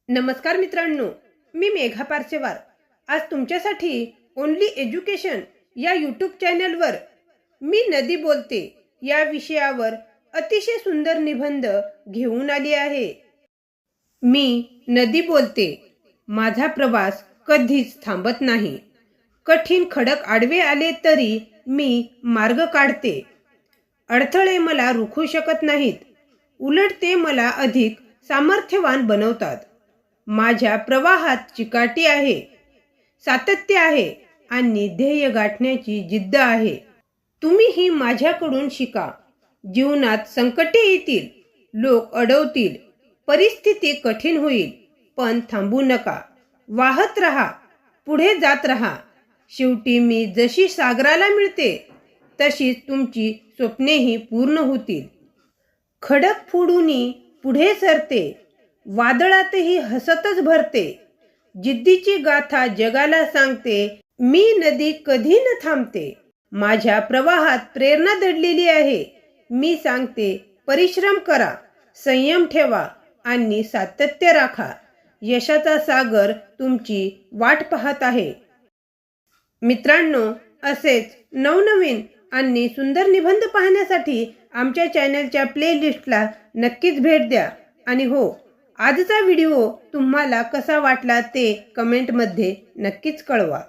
नमस्कार मित्रांनो, मी मेघा पारसेवार आज तुमच्यासाठी ओनली एज्युकेशन या यूट्यूब चॅनलवर मी नदी बोलते या विषयावर अतिशय सुंदर निबंध घेऊन आली आहे। मी नदी बोलते, माझा प्रवास कधीच थांबत नाही। कठीण खडक आडवे आले तरी मी मार्ग काढते। अडथळे मला रोखू शकत नाहीत, उलट ते मला अधिक सामर्थ्यवान बनवतात। माझ्या प्रवाहात चिकाटी आहे, सातत्य आहे आणि ध्येय गाठण्याची जिद्द आहे। तुम्हीही माझ्याकडून शिका। जीवनात संकटे येतील, लोक अडवतील, परिस्थिती कठीण होईल, पण थांबू नका, वाहत रहा, पुढे जात रहा। शेवटी मी जशी सागराला मिळते तशीच तुमची स्वप्नेही पूर्ण होतील। खडक फोडून पुढे सरते, वादळातही हसतच भरते। जिद्दीची गाथा जगाला सांगते, मी नदी कधी न थांबते। माझ्या प्रवाहात प्रेरणा दडलेली आहे। मी सांगते, परिश्रम करा, संयम ठेवा आणि सातत्य राखा। यशाचा सागर तुमची वाट पाहत आहे। मित्रांनो, असेच नवनवीन आणि सुंदर निबंध पाहण्यासाठी आमच्या चॅनलच्या प्लेलिस्टला नक्कीच भेट द्या। आणि हो, आजचा व्हिडिओ तुम्हाला कसा वाटला ते कमेंटमध्ये नक्कीच कळवा।